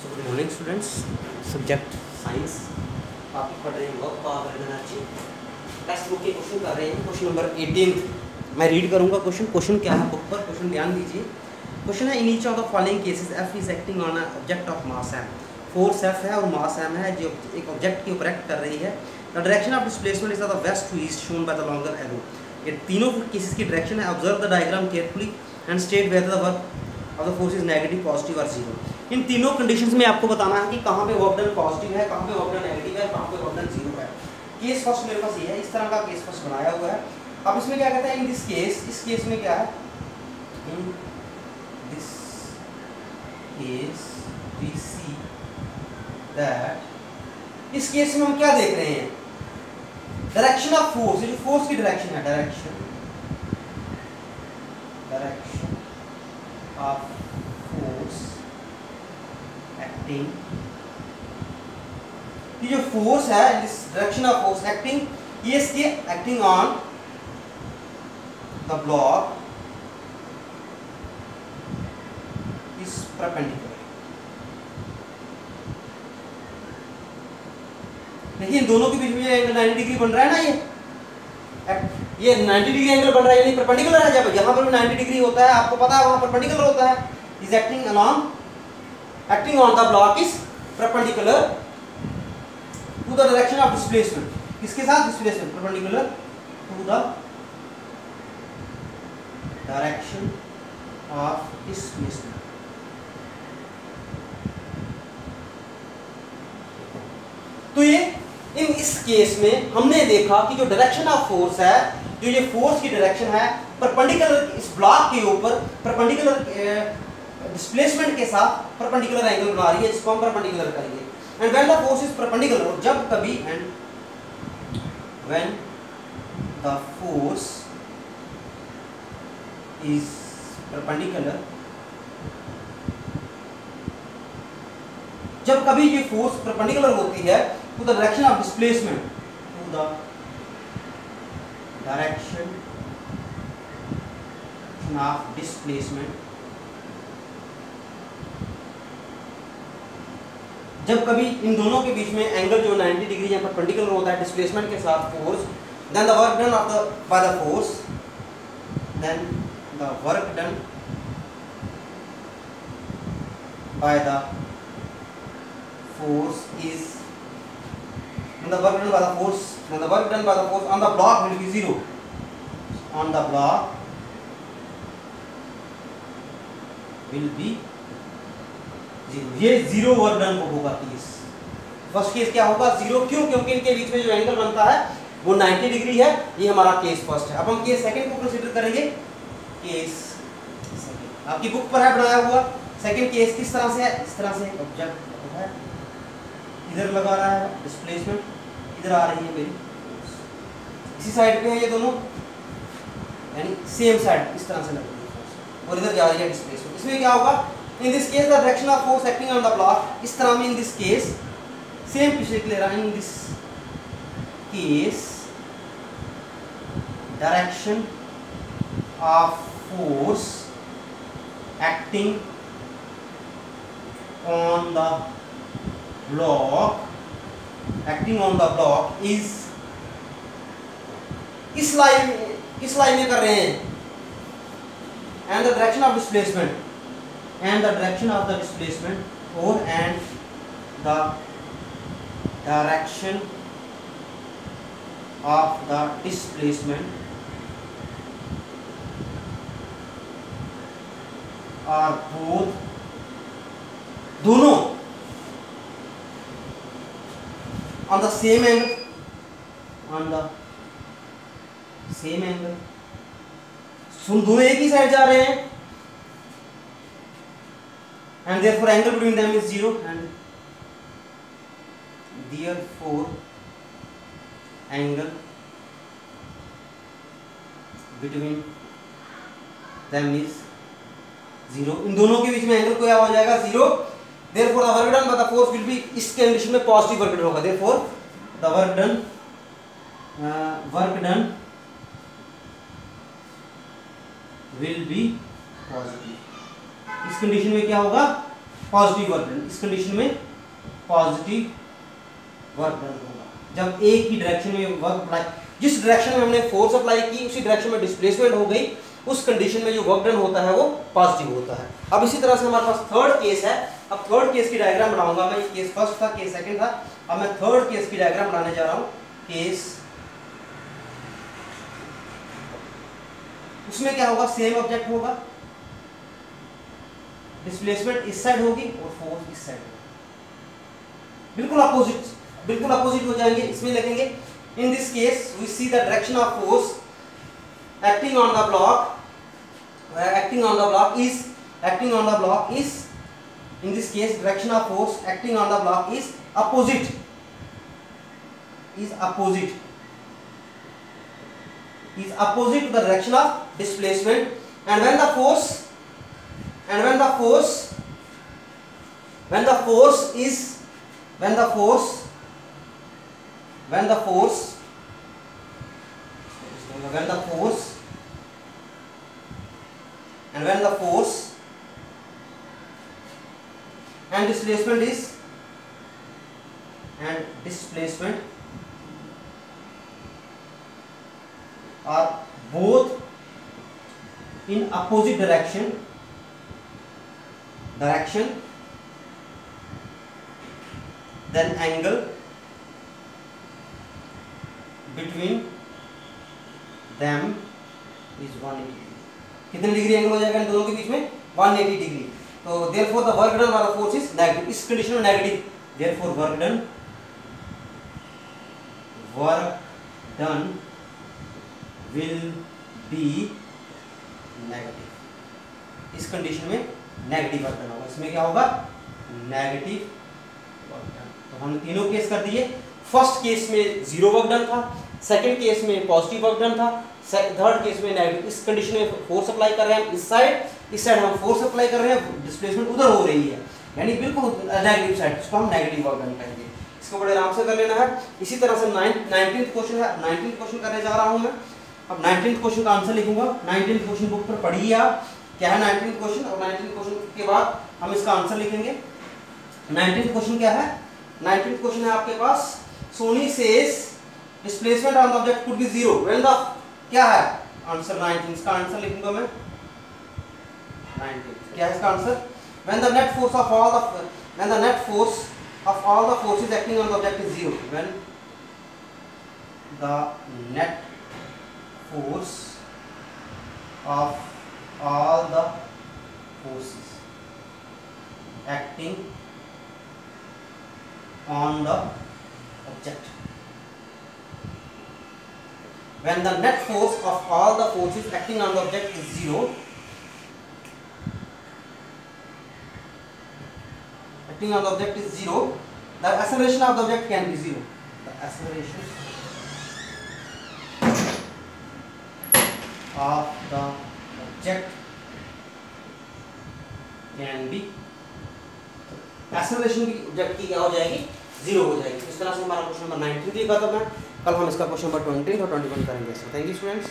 Good morning students. Subject science आप पढ़ रहे हैं work of energy. Text book के क्वेश्चन कर रहे हैं। क्वेश्चन नंबर 18 मैं रीड करूंगा। क्वेश्चन क्या है बुक पर, क्वेश्चन ध्यान दीजिए। क्वेश्चन है in each of the following cases F is acting on a object of mass M. Force F है और मास एम है जो एक ऑब्जेक्ट के ऊपर एक्ट कर रही है। The direction of displacement is the west to east shown by the longer arrow. ये तीनों केसेस की डायरेक्शन है। Observe the diagram carefully and state whether the work of the force is negative, positive और zero. इन तीनों conditions में आपको बताना है कि कहाँ पे वर्क डन पॉजिटिव है, कहाँ पे वर्क डन नेगेटिव है, कहाँ पे वर्क डन जीरो है। केस फर्स्ट मेरे पास ये है, इस तरह का केस फर्स्ट बनाया हुआ है। अब इसमें क्या कहता है, इन दिस केस, इस केस में क्या है, in this case we see that, इस केस में हम क्या देख रहे हैं, डायरेक्शन ऑफ फोर्स, जो फोर्स की डायरेक्शन है, डायरेक्शन ऑफ फोर्स एक्टिंग, ये जो फोर्स है, this direction of force acting, ये इसकी acting on the block is perpendicular. देखिए इन दोनों के बीच में एंगल 90 डिग्री बन रहा है ना, ये 90 डिग्री एंगल बन रहा है, यानी परपेंडिकुलर है। जब यहाँ पर 90 डिग्री होता है, आपको पता है वहां परपेंडिकुलर होता है। Is acting along, acting on the block is perpendicular to the direction of displacement. किसके साथ displacement? Perpendicular to the direction of displacement. तो ये इस केस में हमने देखा कि जो डायरेक्शन ऑफ फोर्स है, जो ये फोर्स की डायरेक्शन है, परपेंडिकुलर इस ब्लॉक के ऊपर परपेंडिकुलर डिस्प्लेसमेंट के साथ परपेंडिकुलर एंगल बना रही है, जिसको हम परपेंडिकुलर करेंगे। And when the force is perpendicular, जब कभी, and when the force is perpendicular, जब कभी ये फोर्स परपेंडिकुलर होती है to the direction of displacement, to the direction of displacement, जब कभी इन दोनों के बीच में एंगल जो 90 डिग्री या परपेंडिकुलर होता है डिस्प्लेसमेंट के साथ force, then the work done of the by the force, then the work done by the force is, the work done by the force, the work done by the force on the block will be zero, on the block will be zero. ये zero work done होगा case first. Case क्या होगा, zero. क्यों? क्योंकि इनके बीच में जो angle बनता है वो 90 डिग्री है। ये हमारा केस फर्स्ट है। अब हम केस सेकंड को कंसीडर करेंगे। केस सेकंड आपकी बुक पर है बनाया हुआ। सेकंड केस किस तरह से है, इस तरह से ऑब्जेक्ट है, इधर लगा रहा है डिस्प्लेसमेंट, इधर आ रही है मेरी, इसी साइड पे है ये दोनों, यानी सेम साइड इस तरह से लग रही है, और इधर जा रही है डिस्प्लेसमेंट। इसमें क्या होगा, in this case the direction of force acting on the block, इस तरह में in this case same पिछले के ले रहा है, in this case direction of force acting on the block, acting on the block is, किस लाइन में कर रहे हैं, and the direction of displacement, and the direction of the displacement, or and the direction of the displacement are both, दोनों on the same angle, on the same angle, सुन दोनों एक ही side जा रहे हैं, and therefore angle between them is zero, and therefore angle between them is zero। इन दोनों के बीच में angle क्या हो जाएगा, zero. therefore the work done by the force will be, इस कंडीशन में पॉजिटिव वर्क डन होगा। therefore the work done will be positive. इस कंडीशन में क्या होगा, पॉजिटिव वर्क डन। इस कंडीशन में पॉजिटिव वर्क डन होगा जब एक ही डायरेक्शन में वर्क अप्लाई, जिस डायरेक्शन में हमने फोर्स अप्लाई की उसी डायरेक्शन में डिस्प्लेसमेंट हो गई, उस कंडीशन में जो वर्क डन होता है वो पॉजिटिव होता है। अब इसी तरह से हमारे पास थर्ड केस है। अब थर्ड केस की डायग्राम बनाऊंगा मैं। ये केस फर्स्ट था, केस सेकंड था, अब मैं थर्ड केस की डायग्राम बनाने जा रहा हूं। केस, उसमें क्या होगा, सेम ऑब्जेक्ट होगा, डिस्प्लेसमेंट इस साइड होगी और फोर्स इस साइड होगी, बिल्कुल अपोजिट हो जाएंगे। इसमें लिखेंगे in this case we see the direction of force acting on the block is in this case direction of force acting on the block is opposite to the direction of displacement, and when the force and displacement are both in opposite direction, then angle between them is 180 degree. कितने degree angle हो जाएगा इन दोनों के बीच में? 180 degree. तो therefore the work done by the force is negative। इस condition में negative, therefore work done will be negative। इस कंडीशन में नेगेटिव वर्क डन होगा। इसमें क्या होगा? Negative work done. तो हमने तीनों केस कर दिए। फर्स्ट केस में जीरो वर्क डन था, सेकंड केस में पॉजिटिव वर्क डन था, थर्ड केस में नेगेटिव। इस कंडीशन में फोर्स अप्लाई कर रहे हैं हम इस साइड हम फोर्स अप्लाई कर रहे हैं, डिस्प्लेसमेंट उधर हो रही है, यानी बिल्कुल नेगेटिव साइड, इसको हम नेगेटिव वर्क डन कहेंगे। इसको बड़े आराम से कर लेना है। इसी तरह से 19th क्वेश्चन है, 19th क्वेश्चन करने जा रहा हूं मैं। अब 19th क्वेश्चन का आंसर लिखूंगा। 19th क्वेश्चन बुक पर पढ़िए आप क्या है 19th क्वेश्चन, और 19th क्वेश्चन के बाद हम इसका आंसर लिखेंगे। 19th क्वेश्चन क्या है? 19th क्वेश्चन है आपके पास, Soni says displacement on the object could be zero when the, क्या है आंसर? 19 इसका आंसर लिखूंगा मैं। 19 क्या है इसका answer? when the net force of all the forces acting on the object is zero, when the net force of all the forces acting on the object, when the net force of all the forces acting on the object is zero, acting on the object is zero, the acceleration of the object can be zero. The acceleration of the object can be, acceleration की object की क्या हो जाएगी? Zero हो जाएगी। इस तरह से हमारा क्वेश्चन नंबर 19 भी खत्म है। कल हम इसका क्वेश्चन नंबर 20 और 21 करेंगे। Thank you students.